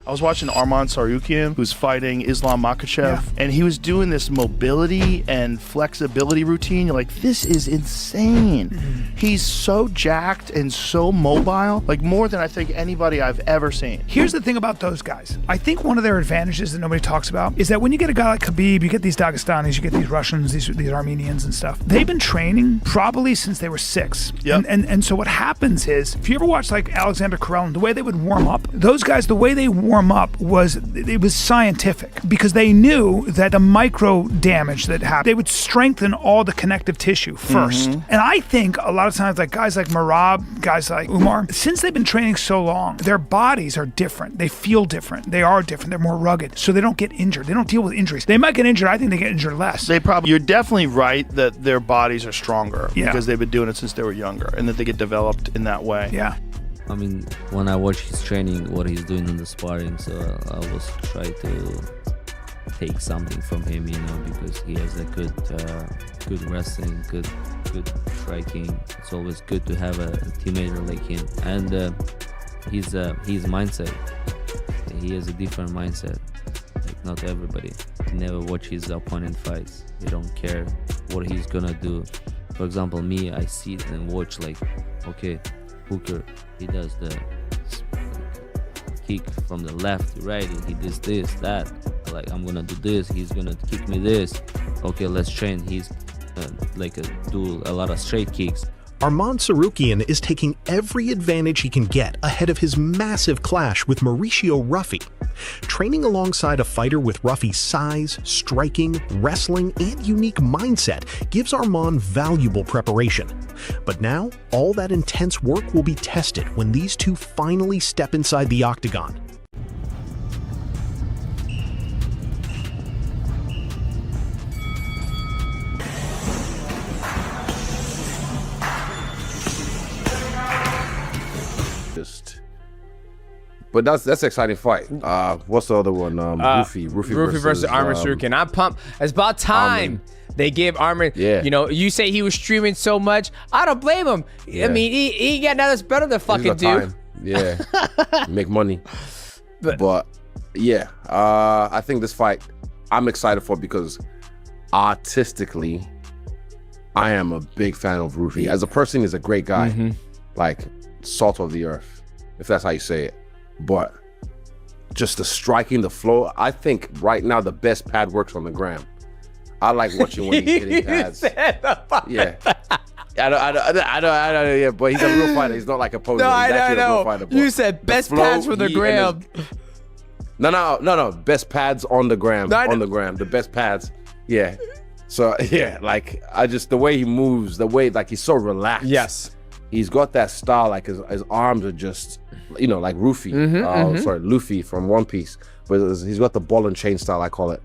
I was watching Arman Tsarukyan, who's fighting Islam Makhachev, and he was doing this mobility and flexibility routine. You're like, this is insane. He's so jacked and so mobile, like more than I think anybody I've ever seen. Here's the thing about those guys. I think one of their advantages that nobody talks about is that when you get a guy like Khabib, you get these Dagestanis, you get these Russians, these Armenians and stuff. They've been training probably since they were 6. Yep. And so what happens is, if you ever watch like Alexander Karelin, the way they would warm up, those guys, the way they warm up was scientific, because they knew that the micro damage that happened, they would strengthen all the connective tissue first. And I think a lot of times, like guys like Merab, guys like Umar, since they've been training so long, their bodies are different. They feel different. They are different. They're more rugged, so they don't get injured. They don't deal with injuries. They might get injured. I think they get injured less. You're definitely right that their bodies are stronger Yeah. because they've been doing it since they were younger, and that they get developed in that way. Yeah. I mean, when I watch his training, what he's doing in the sparring, so I was trying to take something from him, you know, because he has a good wrestling, good striking. It's always good to have a teammate like him, and his mindset. He has a different mindset. Like not everybody. He never watch his opponent fights. They don't care what he's gonna do. For example, me, I sit and watch like, okay, Hooker, he does the kick from the left to right, and he does this, that. Like, I'm gonna do this, he's gonna kick me this. Okay, let's train. He's do a lot of straight kicks. Arman Tsarukyan is taking every advantage he can get ahead of his massive clash with Mauricio Ruffy. Training alongside a fighter with Ruffy's size, striking, wrestling, and unique mindset gives Arman valuable preparation. But now, all that intense work will be tested when these two finally step inside the octagon. But that's an exciting fight. What's the other one? Ruffy versus Arman Tsarukyan. I'm pumped. It's about time they gave Arman. Yeah. You know, you say he was streaming so much. I don't blame him. Yeah. I mean, he got nothing else better to fucking do. Time. Yeah, make money. But yeah, I think this fight I'm excited for because artistically, I am a big fan of Ruffy. As a person, he's a great guy, like salt of the earth, if that's how you say it. But just the striking, the flow, I think right now the best pad works on the gram. I like watching when he's hitting pads. Yeah. I don't, yeah, but he's a real fighter. He's not like a poser. No, he's I know. A real fighter, You said best pads for the gram. No. Best pads on the gram. No, on the gram. The best pads. Yeah. So, yeah, like, the way he moves, the way, like, he's so relaxed. Yes. He's got that style, like, his arms are just, you know, like Ruffy. Sorry, Luffy from One Piece. But he's got the ball and chain style, I call it.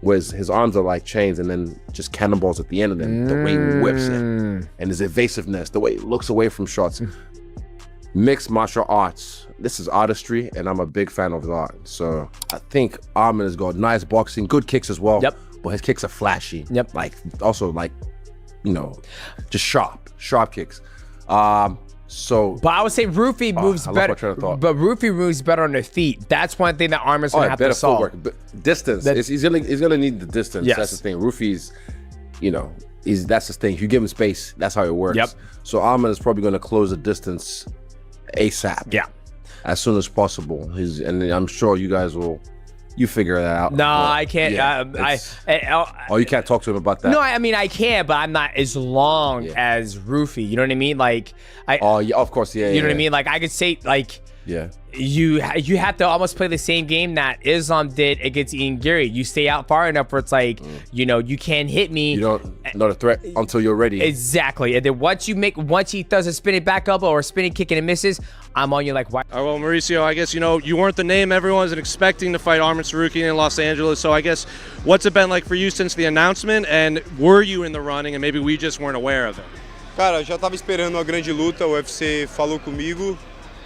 Whereas his arms are like chains and then just cannonballs at the end of them. The way he whips it. And his evasiveness, the way he looks away from shots. Mixed martial arts. This is artistry, and I'm a big fan of his art. So I think Arman has got nice boxing, good kicks as well. Yep. But his kicks are flashy. Yep. Like, also like, you know, just sharp kicks. But I would say Ruffy moves better. But Ruffy moves better on their feet. That's one thing that Arman's gonna have to solve. Footwork. But distance. He's gonna need the distance. Yes. That's the thing. Ruffy's, you know, that's the thing. If you give him space, that's how it works. Yep. So Arman is probably gonna close the distance ASAP. Yeah. As soon as possible. And I'm sure you guys will. You figure that out. No, I can't. Yeah, you can't talk to him about that. No, I mean I can, but I'm not as long as Ruffy. You know what I mean? Like, oh yeah, of course, yeah. You know what I mean? Like I could say, like, yeah. You have to almost play the same game that Islam did against Ian Gary. You stay out far enough where it's like, you know, you can't hit me. You don't not a threat until you're ready. Exactly. And then once he does a spinning back elbow or a spinning kick and it misses, I'm on you like, why? Well, Mauricio, I guess, you know, you weren't the name everyone was expecting to fight Arman Tsarukyan in Los Angeles. So I guess, what's it been like for you since the announcement? And were you in the running and maybe we just weren't aware of it? Cara, eu já estava esperando uma grande luta. O UFC falou comigo,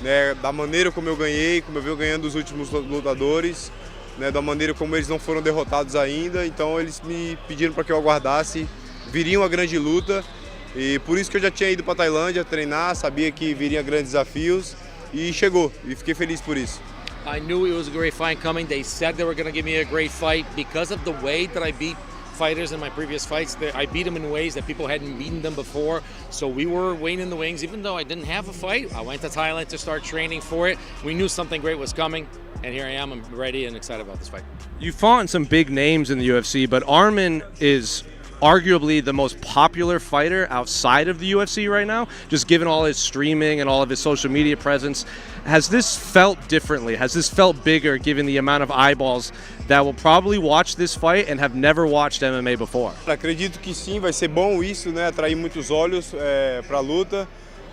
né, da maneira como eu ganhei, como eu venho ganhando os últimos lutadores, né, da maneira como eles não foram derrotados ainda. Então eles me pediram para que eu aguardasse. Viria uma grande luta. E por isso que eu já tinha ido para Tailândia treinar, sabia que viria grandes desafios e chegou. E fiquei feliz por isso. I knew it was a great fight coming. They said they were going to give me a great fight because of the way that I beat fighters in my previous fights. I beat them in ways that people hadn't beaten them before. So we were waiting in the wings. Even though I didn't have a fight, I went to Thailand to start training for it. We knew something great was coming, and here I am. I'm ready and excited about this fight. You fought in some big names in the UFC, but Arman is arguably the most popular fighter outside of the UFC right now, just given all his streaming and all of his social media presence. Has this felt differently? Has this felt bigger given the amount of eyeballs that will probably watch this fight and have never watched MMA before? Acredito que sim, vai ser bom isso, né? Atrair muitos olhos para a luta.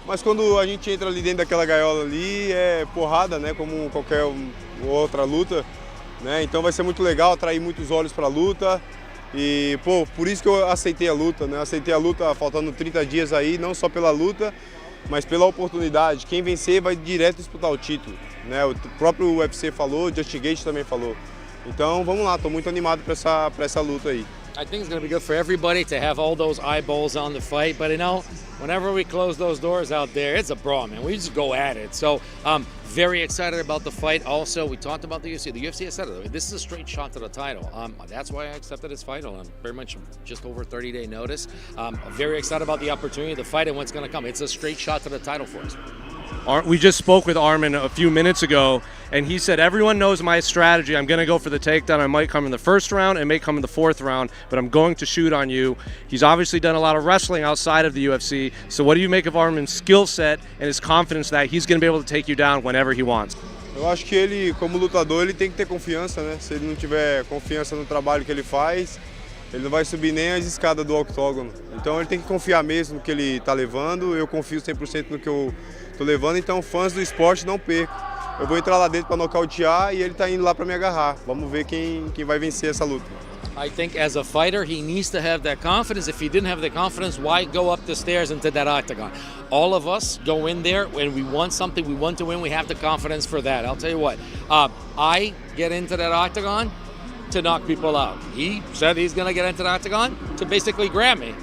Mas quando a gente entra ali dentro daquela gaiola ali, é porrada, né? Como qualquer outra luta, né? Então vai ser muito legal, atrair muitos olhos para a luta. E, pô, por isso que eu aceitei a luta, né? Aceitei a luta faltando 30 dias aí, não só pela luta, mas pela oportunidade. Quem vencer vai direto disputar o título, né? O próprio UFC falou, o Justin Gaethje também falou. Então, vamos lá, tô muito animado para essa luta aí. I think it's going to be good for everybody to have all those eyeballs on the fight. But, whenever we close those doors out there, it's a brawl, man. We just go at it. So, very excited about the fight. Also, we talked about the UFC. The UFC has said it. This is a straight shot to the title. That's why I accepted this fight on very much just over 30-day notice. Very excited about the opportunity, the fight, and what's going to come. It's a straight shot to the title for us. We just spoke with Arman a few minutes ago, and he said, everyone knows my strategy. I'm going to go for the takedown. I might come in the first round, it may come in the fourth round, but I'm going to shoot on you. He's obviously done a lot of wrestling outside of the UFC. So what do you make of Arman's skill set and his confidence that he's going to be able to take you down whenever he wants? Eu acho que ele, como lutador, ele tem que ter confiança, né? Se ele não tiver confiança no trabalho que ele faz, ele não vai subir nem as escadas do octógono. Então ele tem que confiar mesmo no que ele está levando. Eu confio 100% no que eu tô levando, então fãs do esporte não percam. Eu vou entrar lá dentro para nocautear e ele tá indo lá para me agarrar. Vamos ver quem vai vencer essa luta. I think as a fighter, he needs to have that confidence. If he didn't have the confidence, why go up the stairs into that octagon? All of us go in there when we want something, we want to win, we have the confidence for that. I'll tell you what, I get into that octagon to knock people out. He said he's going to get into the octagon to basically grab me.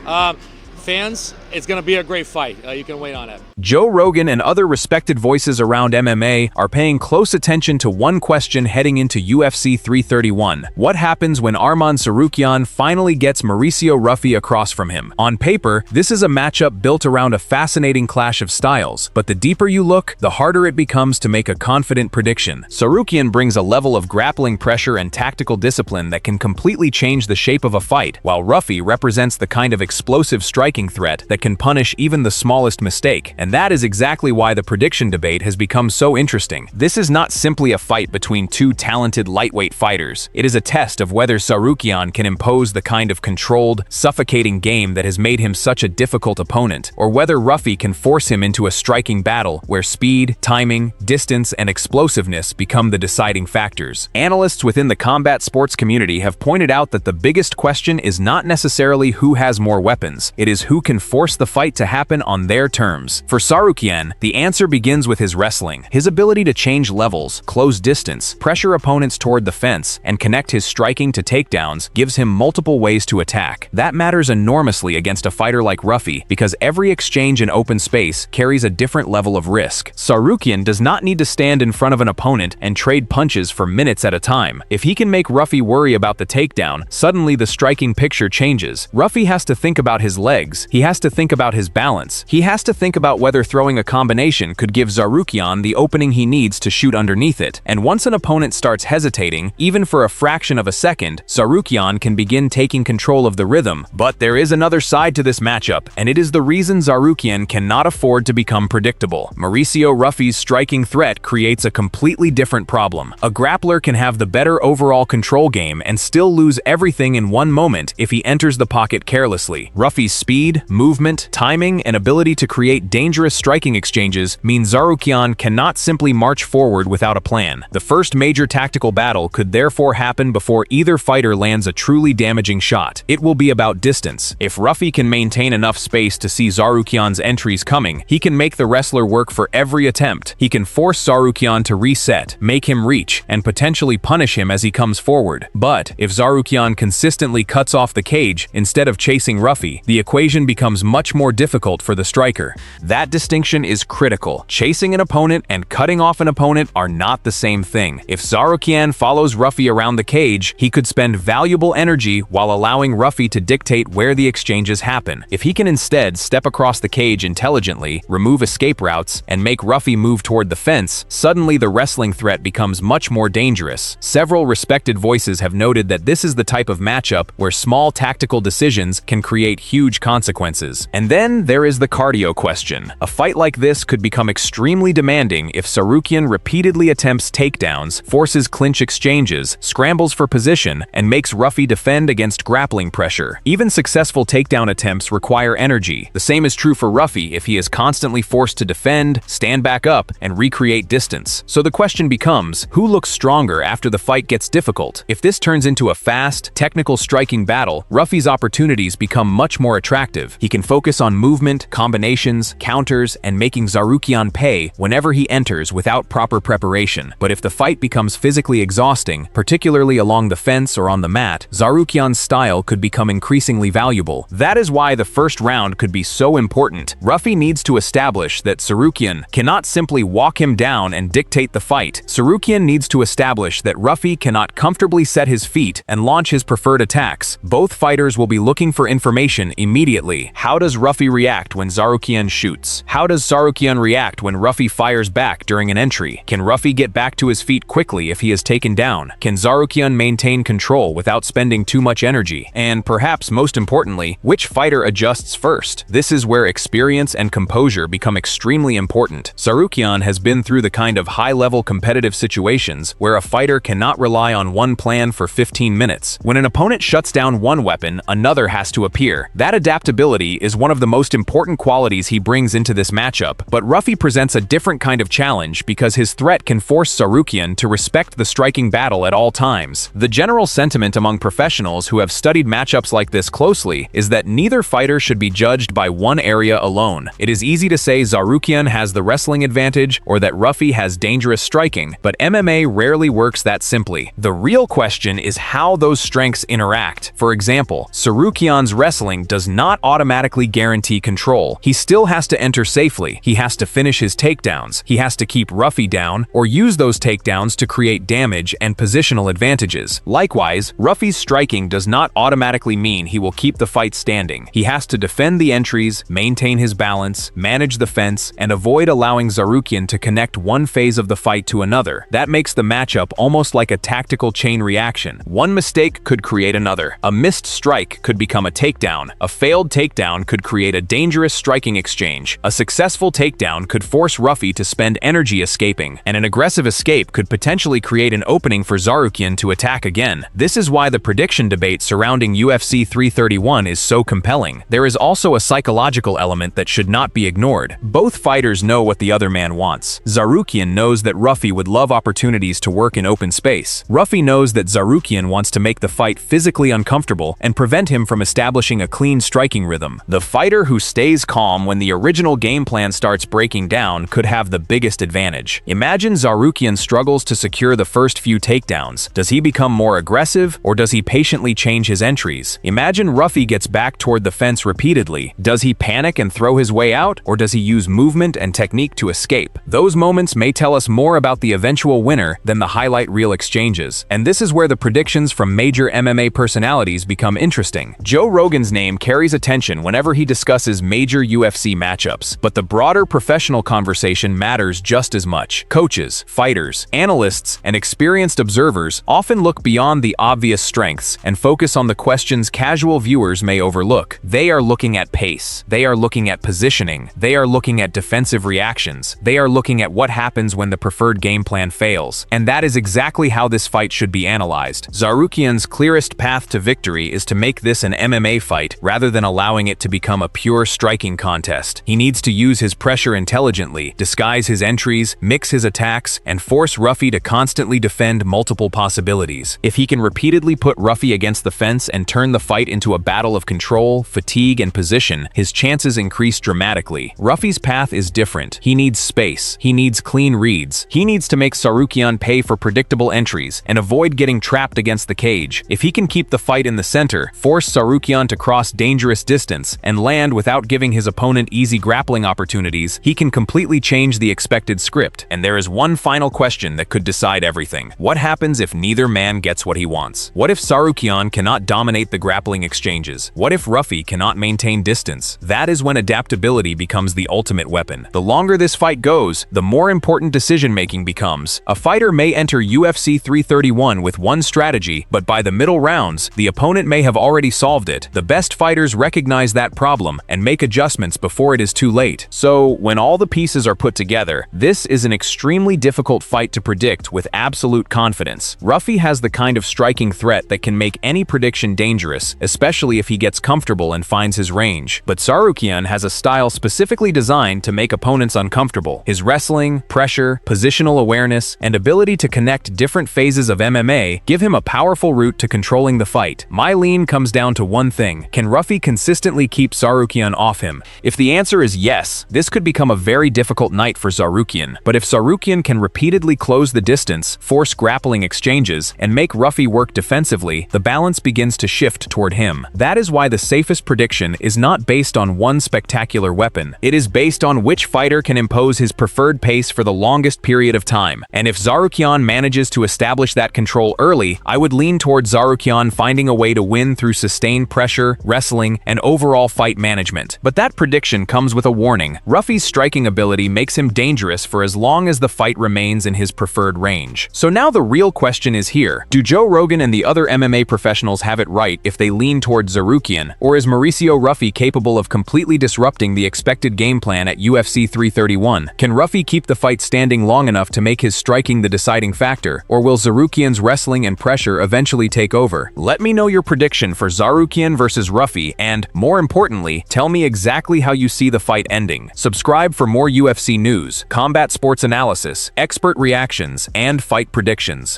Fans, it's going to be a great fight. You can wait on it. Joe Rogan and other respected voices around MMA are paying close attention to one question heading into UFC 331. What happens when Arman Tsarukyan finally gets Mauricio Ruffy across from him? On paper, this is a matchup built around a fascinating clash of styles, but the deeper you look, the harder it becomes to make a confident prediction. Tsarukyan brings a level of grappling pressure and tactical discipline that can completely change the shape of a fight, while Ruffy represents the kind of explosive striking threat that can punish even the smallest mistake. And that is exactly why the prediction debate has become so interesting. This is not simply a fight between two talented lightweight fighters. It is a test of whether Tsarukyan can impose the kind of controlled, suffocating game that has made him such a difficult opponent, or whether Ruffy can force him into a striking battle where speed, timing, distance, and explosiveness become the deciding factors. Analysts within the combat sports community have pointed out that the biggest question is not necessarily who has more weapons, it is who can force the fight to happen on their terms. For Tsarukyan, the answer begins with his wrestling. His ability to change levels, close distance, pressure opponents toward the fence, and connect his striking to takedowns gives him multiple ways to attack. That matters enormously against a fighter like Ruffy because every exchange in open space carries a different level of risk. Tsarukyan does not need to stand in front of an opponent and trade punches for minutes at a time. If he can make Ruffy worry about the takedown, suddenly the striking picture changes. Ruffy has to think about his legs, he has to think about his balance, he has to think about whether throwing a combination could give Tsarukyan the opening he needs to shoot underneath it. And once an opponent starts hesitating, even for a fraction of a second, Tsarukyan can begin taking control of the rhythm. But there is another side to this matchup, and it is the reason Tsarukyan cannot afford to become predictable. Mauricio Ruffy's striking threat creates a completely different problem. A grappler can have the better overall control game and still lose everything in one moment if he enters the pocket carelessly. Ruffy's speed, movement, timing, and ability to create dangerous striking exchanges mean Tsarukyan cannot simply march forward without a plan. The first major tactical battle could therefore happen before either fighter lands a truly damaging shot. It will be about distance. If Ruffy can maintain enough space to see Tsarukyan's entries coming, he can make the wrestler work for every attempt. He can force Tsarukyan to reset, make him reach, and potentially punish him as he comes forward. But if Tsarukyan consistently cuts off the cage instead of chasing Ruffy, the equation becomes much more difficult for the striker. That distinction is critical. Chasing an opponent and cutting off an opponent are not the same thing. If Tsarukyan follows Ruffy around the cage, he could spend valuable energy while allowing Ruffy to dictate where the exchanges happen. If he can instead step across the cage intelligently, remove escape routes, and make Ruffy move toward the fence, suddenly the wrestling threat becomes much more dangerous. Several respected voices have noted that this is the type of matchup where small tactical decisions can create huge consequences. And then there is the cardio question. A fight like this could become extremely demanding if Tsarukyan repeatedly attempts takedowns, forces clinch exchanges, scrambles for position, and makes Ruffy defend against grappling pressure. Even successful takedown attempts require energy. The same is true for Ruffy if he is constantly forced to defend, stand back up, and recreate distance. So the question becomes, who looks stronger after the fight gets difficult? If this turns into a fast, technical striking battle, Ruffy's opportunities become much more attractive. He can focus on movement, combinations, counters, and making Tsarukyan pay whenever he enters without proper preparation. But if the fight becomes physically exhausting, particularly along the fence or on the mat, Tsarukyan's style could become increasingly valuable. That is why the first round could be so important. Ruffy needs to establish that Tsarukyan cannot simply walk him down and dictate the fight. Tsarukyan needs to establish that Ruffy cannot comfortably set his feet and launch his preferred attacks. Both fighters will be looking for information immediately. How does Ruffy react when Tsarukyan shoots? How does Tsarukyan react when Ruffy fires back during an entry? Can Ruffy get back to his feet quickly if he is taken down? Can Tsarukyan maintain control without spending too much energy? And perhaps most importantly, which fighter adjusts first? This is where experience and composure become extremely important. Tsarukyan has been through the kind of high-level competitive situations where a fighter cannot rely on one plan for 15 minutes. When an opponent shuts down one weapon, another has to appear. That adaptability is one of the most important qualities he brings into this matchup, but Ruffy presents a different kind of challenge because his threat can force Tsarukyan to respect the striking battle at all times. The general sentiment among professionals who have studied matchups like this closely is that neither fighter should be judged by one area alone. It is easy to say Tsarukyan has the wrestling advantage or that Ruffy has dangerous striking, but MMA rarely works that simply. The real question is how those strengths interact. For example, Tsarukyan's wrestling does not automatically guarantee control. He still has to enter safely. He has to finish his takedowns. He has to keep Ruffy down or use those takedowns to create damage and positional advantages. Likewise, Ruffy's striking does not automatically mean he will keep the fight standing. He has to defend the entries, maintain his balance, manage the fence, and avoid allowing Tsarukyan to connect one phase of the fight to another. That makes the matchup almost like a tactical chain reaction. One mistake could create another. A missed strike could become a takedown. A failed takedown could create a dangerous striking exchange. A successful takedown could force Ruffy to spend energy escaping, and an aggressive escape could potentially create an opening for Tsarukyan to attack again. This is why the prediction debate surrounding UFC 331 is so compelling. There is also a psychological element that should not be ignored. Both fighters know what the other man wants. Tsarukyan knows that Ruffy would love opportunities to work in open space. Ruffy knows that Tsarukyan wants to make the fight physically uncomfortable and prevent him from establishing a clean striking rhythm. The fighter who stays calm when the original game plan starts breaking down could have the biggest advantage. Imagine Tsarukyan struggles to secure the first few takedowns. Does he become more aggressive, or does he patiently change his entries? Imagine Ruffy gets back toward the fence repeatedly. Does he panic and throw his way out, or does he use movement and technique to escape? Those moments may tell us more about the eventual winner than the highlight reel exchanges. And this is where the predictions from major MMA personalities become interesting. Joe Rogan's name carries attention whenever he discusses major UFC matchups, but the broader professional conversation matters just as much. Coaches, fighters, analysts, and experienced observers often look beyond the obvious strengths and focus on the questions casual viewers may overlook. They are looking at pace. They are looking at positioning. They are looking at defensive reactions. They are looking at what happens when the preferred game plan fails. And that is exactly how this fight should be analyzed. Tsarukyan's clearest path to victory is to make this an MMA fight rather than allowing it to become a pure striking contest. He needs to use his pressure intelligently, disguise his entries, mix his attacks, and force Ruffy to constantly defend multiple possibilities. If he can repeatedly put Ruffy against the fence and turn the fight into a battle of control, fatigue, and position, his chances increase dramatically. Ruffy's path is different. He needs space. He needs clean reads. He needs to make Tsarukyan pay for predictable entries and avoid getting trapped against the cage. If he can keep the fight in the center, force Tsarukyan to cross dangerous distance, and land without giving his opponent easy grappling opportunities, he can completely change the expected script. And there is one final question that could decide everything. What happens if neither man gets what he wants? What if Tsarukyan cannot dominate the grappling exchanges? What if Ruffy cannot maintain distance? That is when adaptability becomes the ultimate weapon. The longer this fight goes, the more important decision-making becomes. A fighter may enter UFC 331 with one strategy, but by the middle rounds, the opponent may have already solved it. The best fighters recognize that problem and make adjustments before it is too late. So, when all the pieces are put together, this is an extremely difficult fight to predict with absolute confidence. Ruffy has the kind of striking threat that can make any prediction dangerous, especially if he gets comfortable and finds his range. But Tsarukyan has a style specifically designed to make opponents uncomfortable. His wrestling, pressure, positional awareness, and ability to connect different phases of MMA give him a powerful route to controlling the fight. My lean comes down to one thing: can Ruffy consistently keep Tsarukyan off him? If the answer is yes, this could become a very difficult night for Tsarukyan. But if Tsarukyan can repeatedly close the distance, force grappling exchanges, and make Ruffy work defensively, the balance begins to shift toward him. That is why the safest prediction is not based on one spectacular weapon. It is based on which fighter can impose his preferred pace for the longest period of time. And if Tsarukyan manages to establish that control early, I would lean toward Tsarukyan finding a way to win through sustained pressure, wrestling, and overall fight management. But that prediction comes with a warning. Ruffy's striking ability makes him dangerous for as long as the fight remains in his preferred range. So now the real question is here: do Joe Rogan and the other MMA professionals have it right if they lean toward Tsarukyan, or is Mauricio Ruffy capable of completely disrupting the expected game plan at UFC 331? Can Ruffy keep the fight standing long enough to make his striking the deciding factor, or will Tsarukyan's wrestling and pressure eventually take over? Let me know your prediction for Tsarukyan versus Ruffy, and, more importantly, tell me exactly how you see the fight ending. Subscribe for more UFC news, combat sports analysis, expert reactions, and fight predictions.